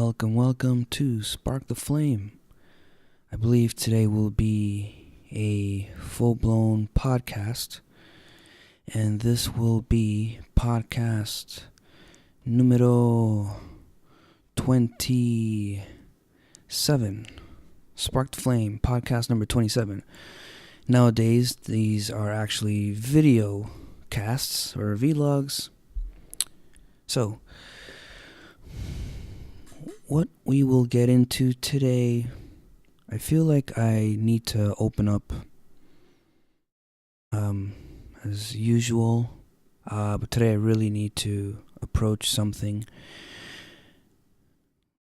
Welcome to Spark the Flame. I believe today will be a full-blown podcast, and this will be podcast numero 27. Spark the Flame, podcast number 27. Nowadays, these are actually video casts or vlogs. So, what we will get into today, I feel like I need to open up as usual, but today I really need to approach something.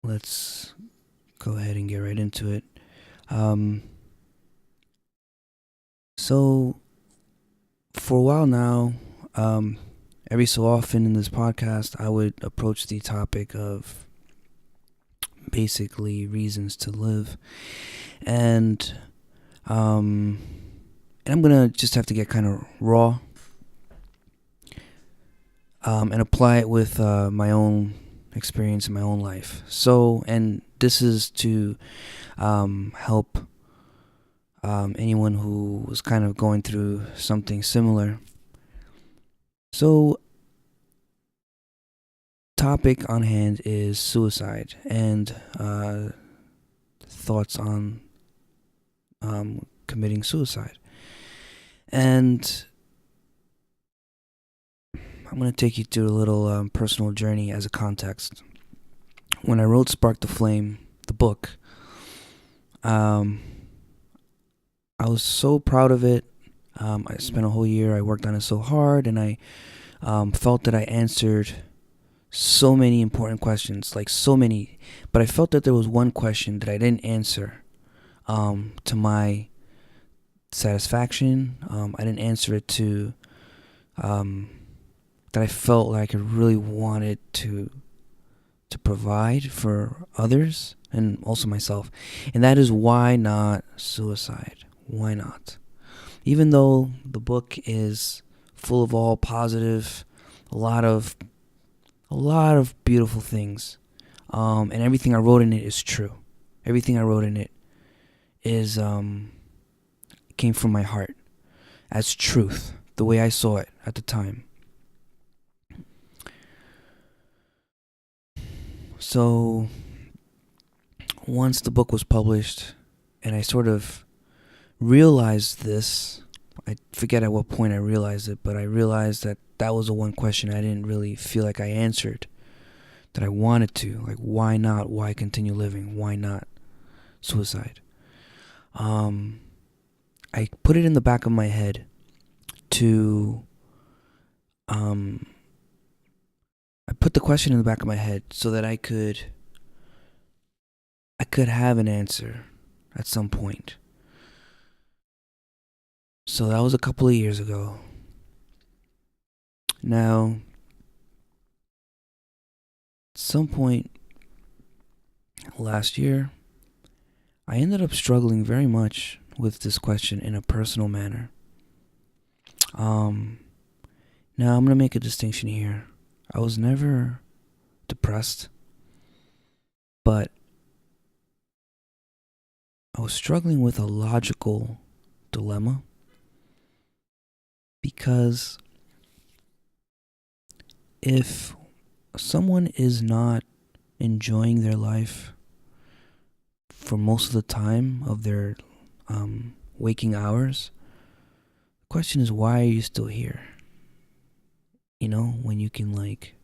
Let's go ahead and get right into it. So for a while now, every so often in this podcast, I would approach the topic of basically reasons to live, and I'm gonna just have to get kind of raw and apply it with my own experience in my own life. So, and this is to help anyone who was kind of going through something similar. So, topic on hand is suicide and thoughts on committing suicide. And I'm going to take you through a little personal journey as a context. When I wrote Spark the Flame, the book, I was so proud of it. I spent a whole year, I worked on it so hard, and I felt that I answered so many important questions, like so many, but I felt that there was one question that I didn't answer to my satisfaction. I didn't answer it to that I felt like I really wanted to provide for others and also myself, and that is, why not suicide? Why not? Even though the book is full of all positive, a lot of beautiful things, and everything I wrote in it is true. Everything I wrote in it is came from my heart as truth, the way I saw it at the time. So once the book was published and I sort of realized this, I forget at what point I realized it, but I realized that was the one question I didn't really feel like I answered, that I wanted to. Like, why not? Why continue living? Why not suicide? I put it in the back of my head to, I put the question in the back of my head so that I could have an answer at some point. So that was a couple of years ago. Now, at some point last year, I ended up struggling very much with this question in a personal manner. Now I'm going to make a distinction here. I was never depressed, but I was struggling with a logical dilemma, because if someone is not enjoying their life for most of the time of their waking hours, the question is, why are you still here? You know, when you can, like,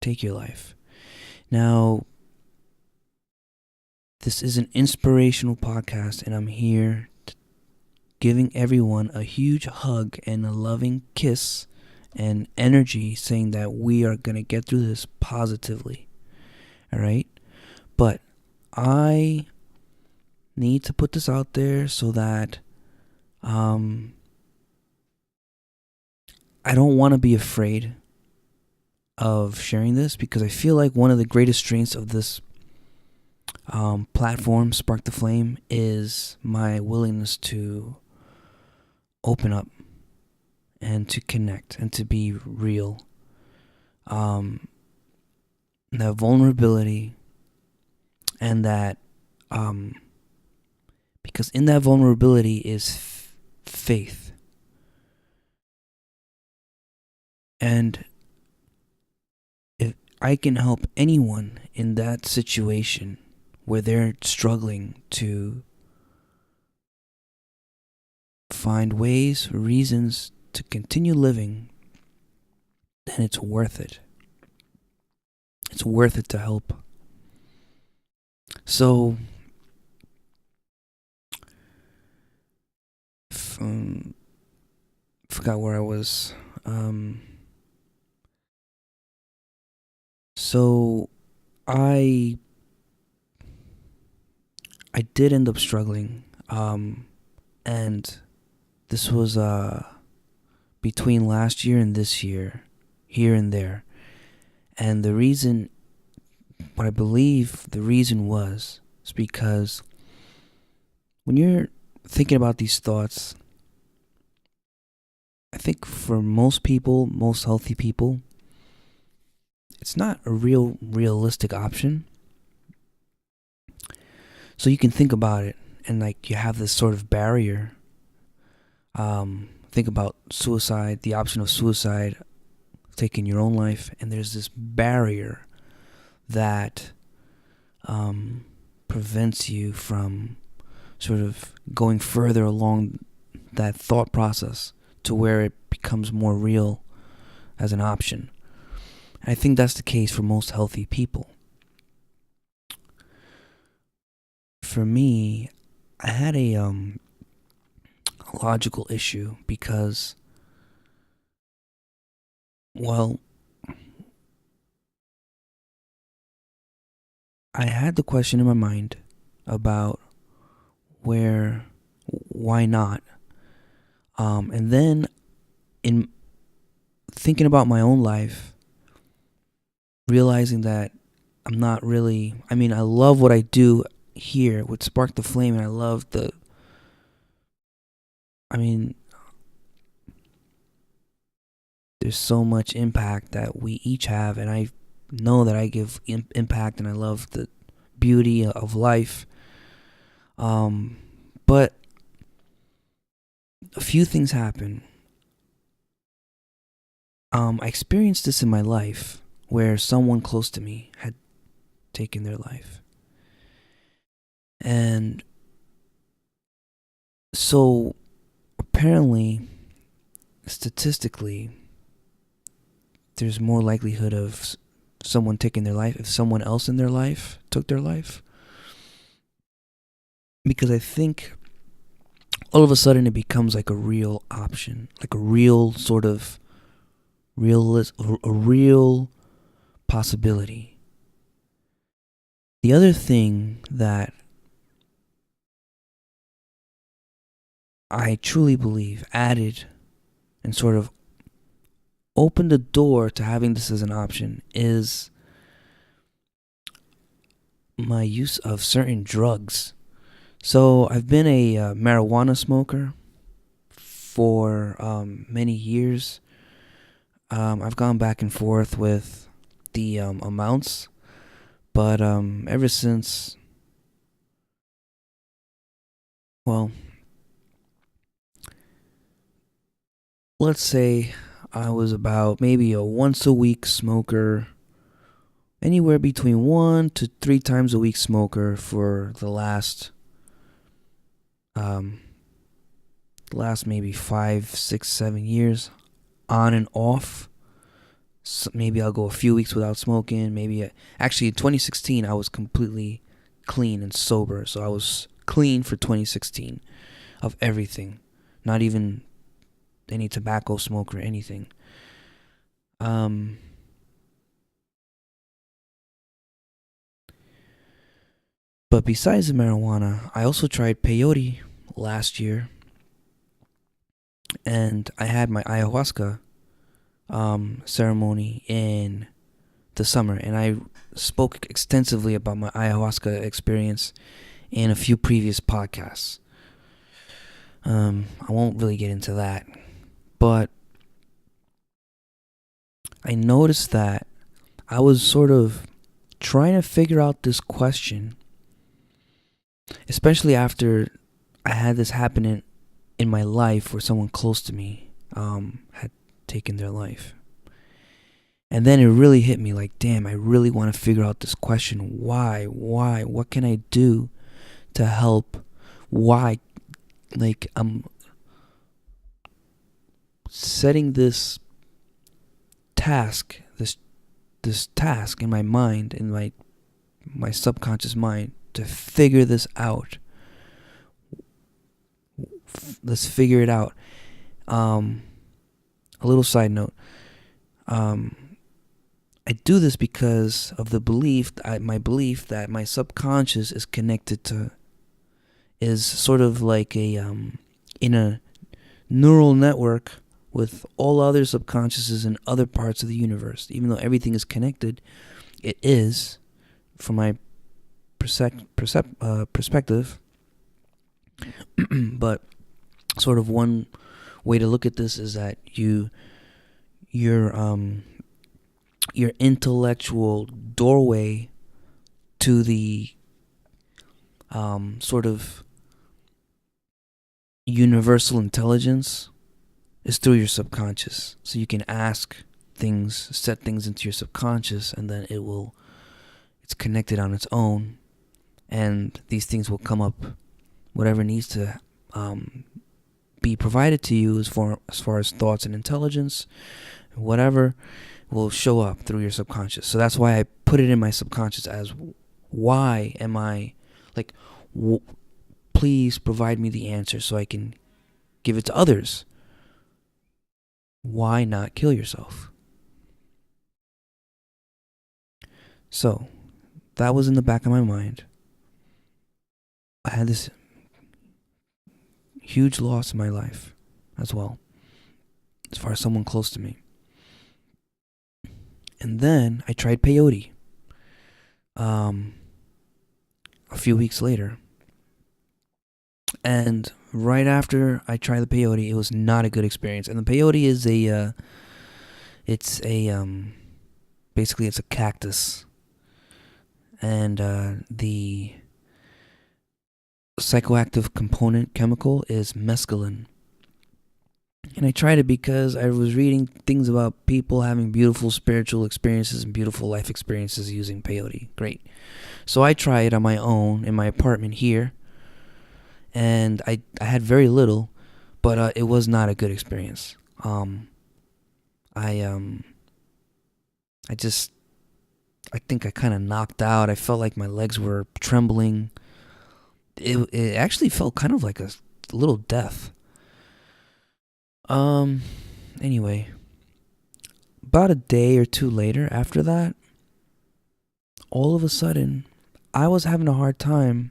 take your life. Now, this is an inspirational podcast, and I'm here giving everyone a huge hug and a loving kiss and energy, saying that we are going to get through this positively. All right? But I need to put this out there so that I don't want to be afraid of sharing this, because I feel like one of the greatest strengths of this platform, Spark the Flame, is my willingness to open up and to connect and to be real. Now, that vulnerability, and that because in that vulnerability is faith. And if I can help anyone in that situation where they're struggling to find ways, reasons to continue living, then it's worth it. It's worth it to help. So, forgot where I was. So I did end up struggling, and this was between last year and this year, here and there. And the reason, what I believe the reason was, is because when you're thinking about these thoughts, I think for most people, most healthy people, it's not a realistic option. So you can think about it, and like you have this sort of barrier. Think about suicide, the option of suicide, taking your own life, and there's this barrier that prevents you from sort of going further along that thought process to where it becomes more real as an option. And I think that's the case for most healthy people. For me, I had a logical issue because, well, I had the question in my mind about why not? And then in thinking about my own life, realizing that I'm not really, I love what I do here with Spark the Flame, and I love there's so much impact that we each have, and I know that I give impact, and I love the beauty of life. But a few things happen. I experienced this in my life where someone close to me had taken their life. And so apparently, statistically, there's more likelihood of someone taking their life if someone else in their life took their life. Because I think all of a sudden it becomes like a real option, like a real sort of a real possibility. The other thing that I truly believe added and sort of opened the door to having this as an option is my use of certain drugs. So I've been a marijuana smoker for many years. I've gone back and forth with the amounts, but ever since, well, let's say I was about maybe a once a week smoker, anywhere between 1 to 3 times a week smoker for the last maybe 5, 6, 7 years, on and off. So maybe I'll go a few weeks without smoking. Actually, in 2016, I was completely clean and sober. So I was clean for 2016 of everything, not even any tobacco smoke or anything. But besides the marijuana, I also tried peyote last year, and I had my ayahuasca ceremony in the summer, and I spoke extensively about my ayahuasca experience in a few previous podcasts. I won't really get into that, but I noticed that I was sort of trying to figure out this question, especially after I had this happen in my life where someone close to me had taken their life. And then it really hit me like, damn, I really want to figure out this question. Why? What can I do to help? Why? Like, I'm setting this task, this task in my mind, in my subconscious mind, to figure this out. Let's figure it out. A little side note. I do this because of the belief, my belief that my subconscious is connected to, is sort of like in a neural network with all other subconsciouses in other parts of the universe. Even though everything is connected, it is, from my perspective. But sort of one way to look at this is that your intellectual doorway to the sort of universal intelligence is through your subconscious. So you can ask things, set things into your subconscious, and then it's connected on its own, and these things will come up, whatever needs to be provided to you as far as thoughts and intelligence, whatever will show up through your subconscious. So that's why I put it in my subconscious as, why am I, like, please provide me the answer so I can give it to others. Why not kill yourself? So that was in the back of my mind. I had this huge loss in my life as well, as far as someone close to me. And then I tried peyote a few weeks later. And right after I tried the peyote, it was not a good experience. And the peyote is basically it's a cactus. And the psychoactive component chemical is mescaline. And I tried it because I was reading things about people having beautiful spiritual experiences and beautiful life experiences using peyote. Great. So I tried it on my own in my apartment here. And I had very little, but it was not a good experience. I think I kind of knocked out. I felt like my legs were trembling. It actually felt kind of like a little death. Anyway, about a day or two later after that, all of a sudden, I was having a hard time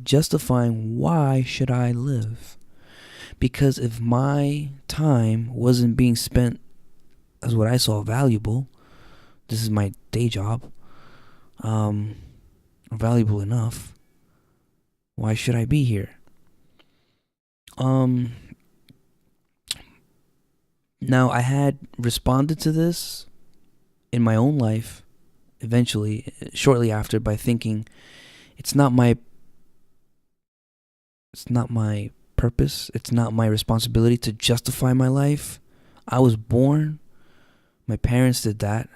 justifying why should I live. Because if my time wasn't being spent as what I saw valuable, this is my day job, valuable enough, why should I be here? Now, I had responded to this in my own life, eventually, shortly after, by thinking, it's not my purpose, it's not my responsibility to justify my life. I was born, my parents did that,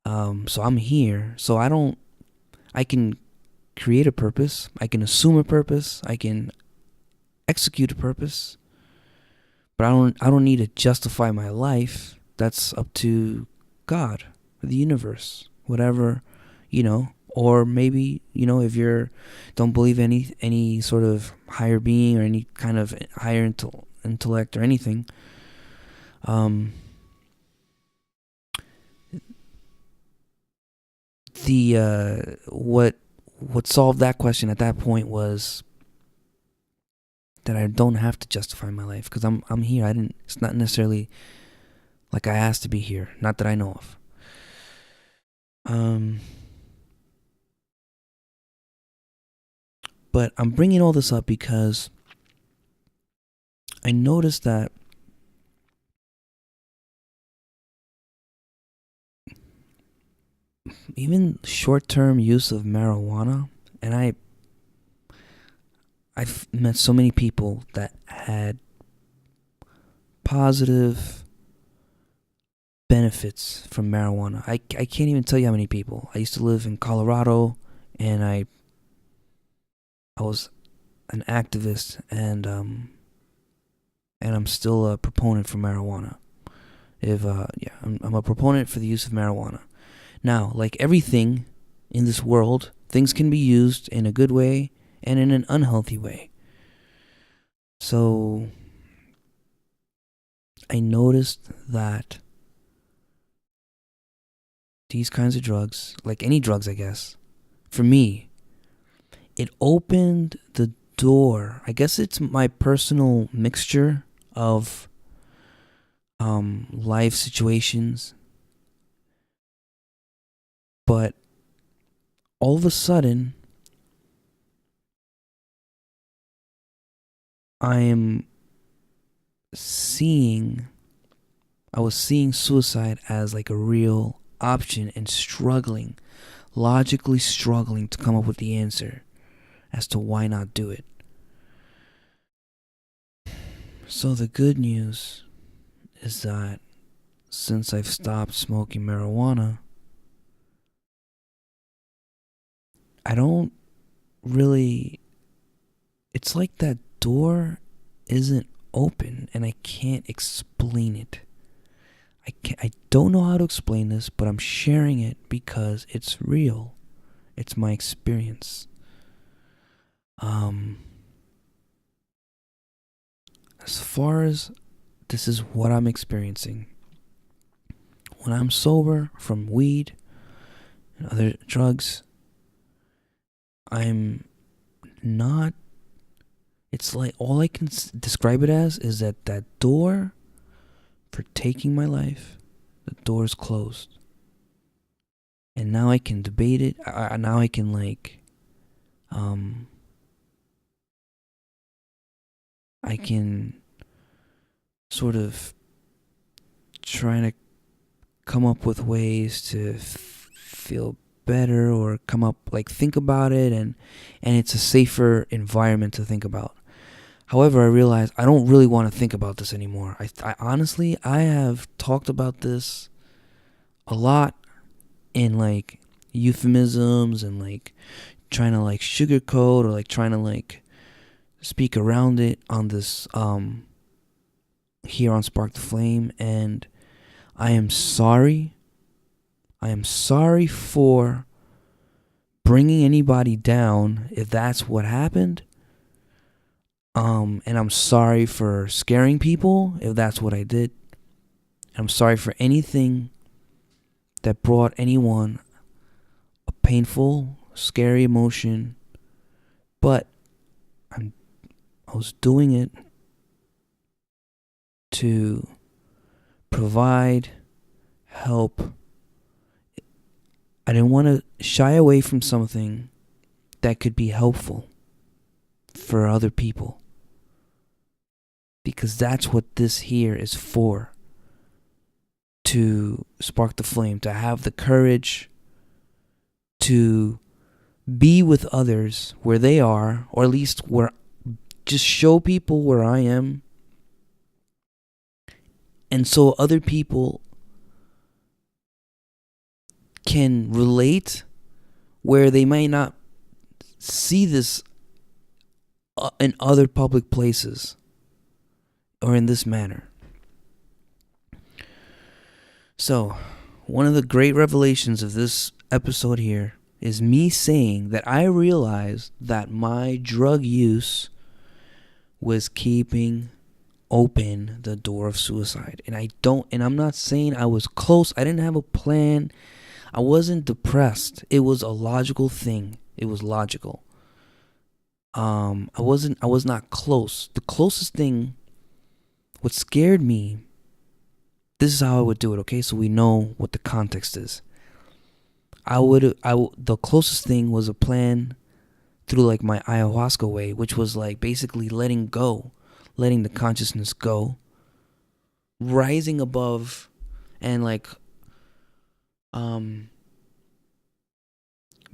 so I'm here, so I can create a purpose, I can assume a purpose, I can execute a purpose, but I don't need to justify my life. That's up to God, the universe, whatever, or maybe, if you don't believe any sort of higher being or any kind of higher intellect or anything, what solved that question at that point was that I don't have to justify my life, because I'm here. It's not necessarily like I asked to be here, not that I know of. But I'm bringing all this up because I noticed that even short-term use of marijuana, and I've met so many people that had positive benefits from marijuana. I can't even tell you how many people. I used to live in Colorado, and I was an activist, and I'm still a proponent for marijuana. I'm a proponent for the use of marijuana. Now, like everything in this world, things can be used in a good way and in an unhealthy way. So I noticed that these kinds of drugs, like any drugs, I guess, for me, it opened the door. I guess it's my personal mixture of life situations, but all of a sudden, I was seeing suicide as like a real option and logically struggling to come up with the answer as to why not do it. So the good news is that since I've stopped smoking marijuana, I don't really, it's like that door isn't open and I can't explain it. I don't know how to explain this, but I'm sharing it because it's real. It's my experience. As far as this is what I'm experiencing. When I'm sober from weed and other drugs, I'm not, it's like all I can describe it as is that door for taking my life, the door is closed. And now I can debate it. Now I can I can sort of try to come up with ways to feel better or come up, think about it, and it's a safer environment to think about. However, I realize I don't really want to think about this anymore. I honestly, I have talked about this a lot in euphemisms and trying to sugarcoat or trying to speak around it on this here on Spark the Flame, and I am sorry. I am sorry for bringing anybody down if that's what happened. And I'm sorry for scaring people if that's what I did. I'm sorry for anything that brought anyone a painful, scary emotion. But I was doing it to provide help. I didn't want to shy away from something that could be helpful for other people. Because that's what this here is for. To spark the flame, to have the courage to be with others where they are, or at least just show people where I am. And so other people can relate where they might not see this in other public places or in this manner. So, one of the great revelations of this episode here is me saying that I realized that my drug use was keeping open the door of suicide. And I'm not saying I was close. I didn't have a plan. I wasn't depressed. It was a logical thing. It was logical. I was not close. The closest thing, what scared me, this is how I would do it, okay? So we know what the context is. The closest thing was a plan through my ayahuasca way, which was basically letting go, letting the consciousness go, rising above, and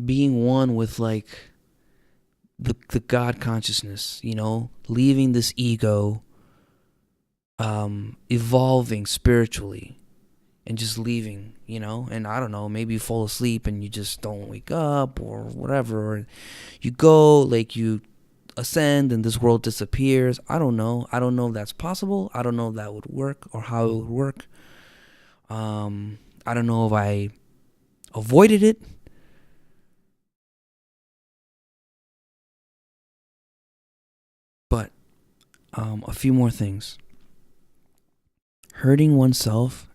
being one with like the God consciousness, leaving this ego, evolving spiritually and just leaving, and I don't know, maybe you fall asleep and you just don't wake up or whatever, or you go, like, you ascend and this world disappears. I don't know if that's possible. I don't know if that would work or how it would work. I don't know if I avoided it. But a few more things. Hurting oneself,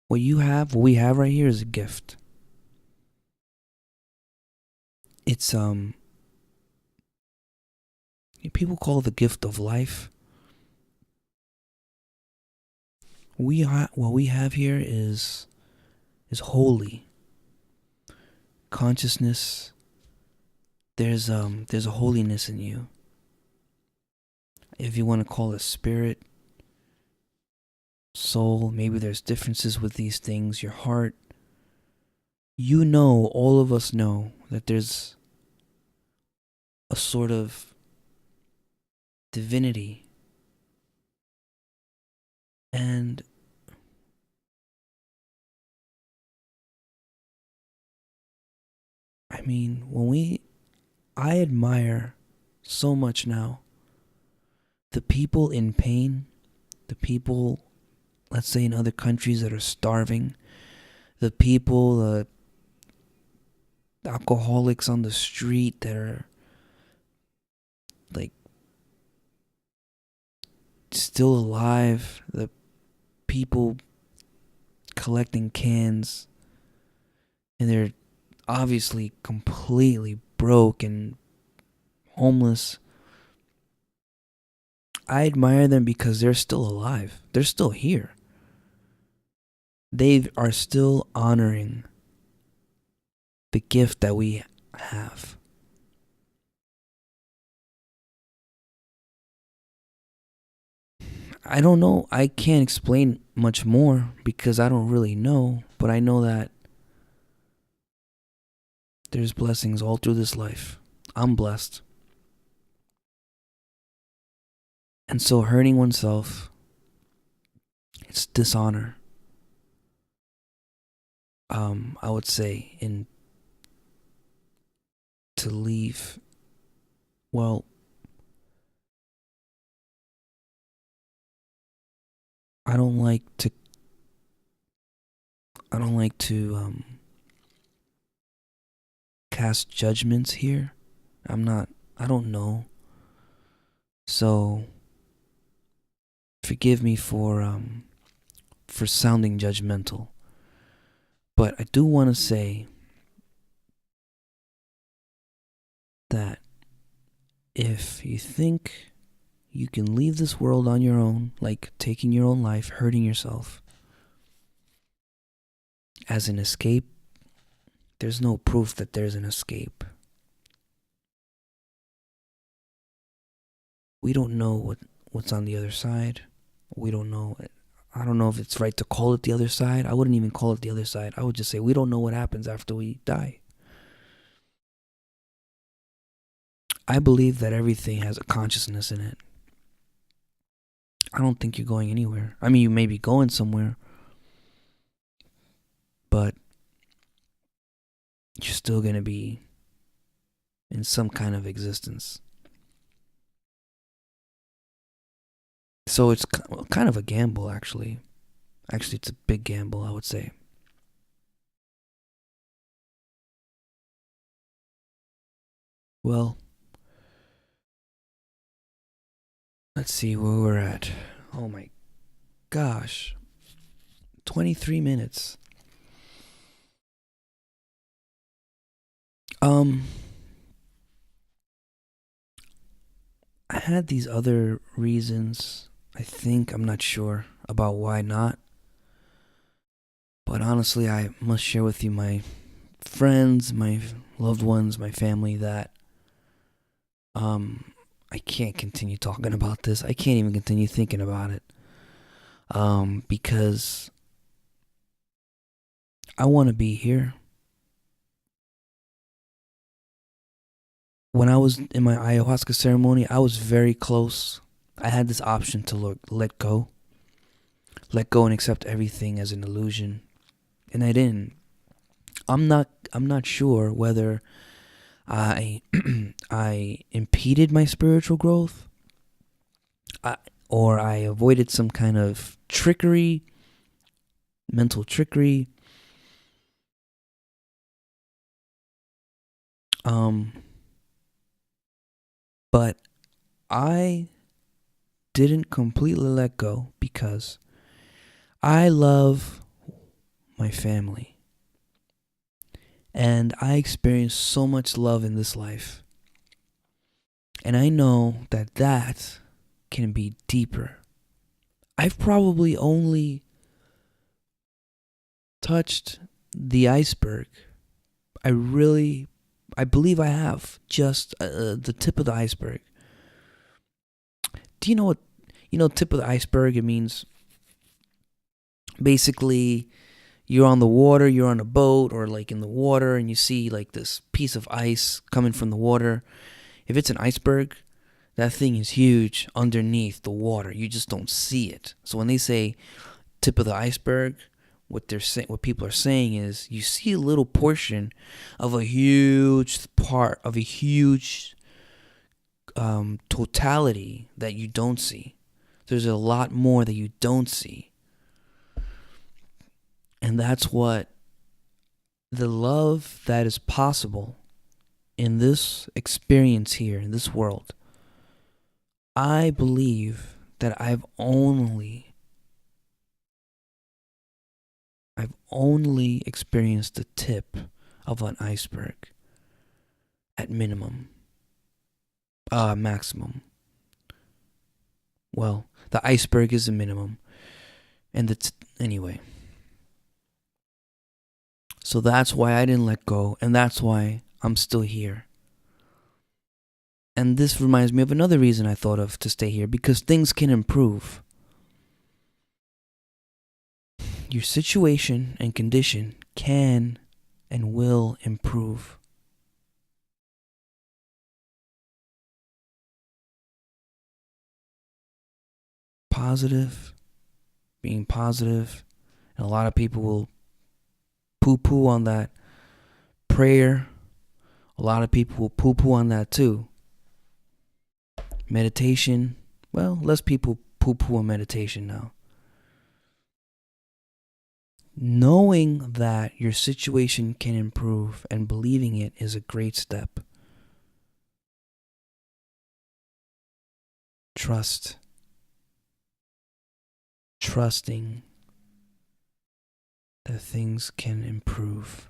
what we have right here is a gift. It's people call it the gift of life. What we have here is holy consciousness. There's a holiness in you. If you want to call it spirit, soul, maybe there's differences with these things, your heart. All of us know that there's a sort of divinity. And I mean, I admire so much now the people in pain, the people, let's say, in other countries that are starving, the people, the alcoholics on the street that are like still alive, the people collecting cans, and they're obviously completely broke and homeless. I admire them because they're still alive. They're still here. They are still honoring the gift that we have. I don't know. I can't explain much more because I don't really know. But I know that there's blessings all through this life. I'm blessed. And so hurting oneself, it's dishonor. I would say to leave. Well, I don't like to cast judgments here. I don't know. So forgive me for sounding judgmental. But I do want to say that if you think you can leave this world on your own, like taking your own life, hurting yourself, as an escape, there's no proof that there's an escape. We don't know what's on the other side. We don't know. I don't know if it's right to call it the other side. I wouldn't even call it the other side. I would just say we don't know what happens after we die. I believe that everything has a consciousness in it. I don't think you're going anywhere. I mean, you may be going somewhere, but you're still going to be in some kind of existence. So it's kind of a gamble, actually. Actually, it's a big gamble, I would say. Well, let's see where we're at. Oh my gosh. 23 minutes. I had these other reasons, I think, I'm not sure about why not. But honestly, I must share with you my friends, my loved ones, my family that I can't continue talking about this. I can't even continue thinking about it. Because I want to be here. When I was in my ayahuasca ceremony, I was very close. I had this option to let go and accept everything as an illusion, and I didn't. I'm not sure whether I I impeded my spiritual growth, I, or I avoided some kind of trickery, mental trickery. Um, but I didn't completely let go because I love my family. And I experienced so much love in this life. And I know that that can be deeper. I've probably only touched the iceberg. I believe I have just the tip of the iceberg. Do you know what, tip of the iceberg? It means basically you're on the water, you're on a boat or like in the water, and you see like this piece of ice coming from the water. If it's an iceberg, that thing is huge underneath the water. You just don't see it. So when they say tip of the iceberg, what people are saying is you see a little portion of a huge part of a huge totality that you don't see. There's a lot more that you don't see. And that's what the love that is possible in this experience here, in this world. I believe that I've only experienced the tip of an iceberg at minimum. Maximum. Well, the iceberg is a minimum. And anyway. So that's why I didn't let go, and that's why I'm still here. And this reminds me of another reason I thought of to stay here, because things can improve. Your situation and condition can and will improve. Being positive, and a lot of people will poo-poo on that. Prayer, a lot of people will poo-poo on that too. Meditation, well, less people poo-poo on meditation now. Knowing that your situation can improve and believing it is a great step. Trusting that things can improve.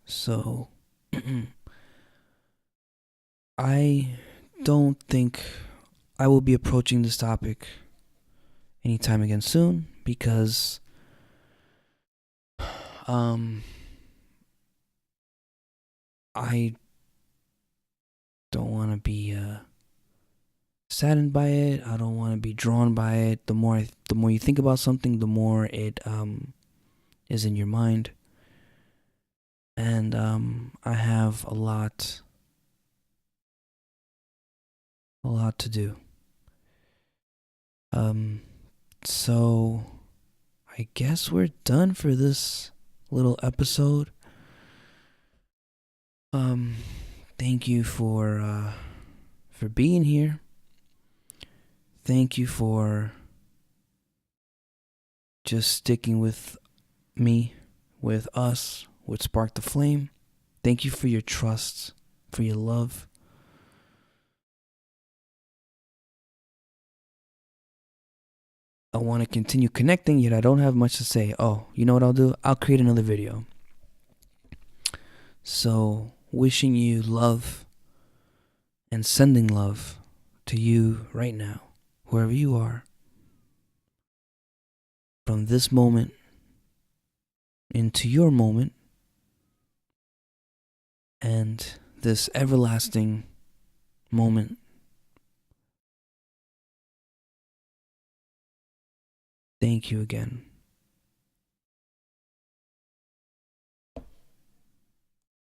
So, I don't think I will be approaching this topic anytime again soon because I don't want to be saddened by it. I don't want to be drawn by it. The more you think about something, the more it is in your mind. And I have a lot to do. So I guess we're done for this little episode. Thank you for being here. Thank you for just sticking with me, with us, with Spark the Flame. Thank you for your trust, for your love. I want to continue connecting, yet I don't have much to say. Oh, you know what I'll do? I'll create another video. So, wishing you love and sending love to you right now, wherever you are. From this moment into your moment and this everlasting moment. Thank you again.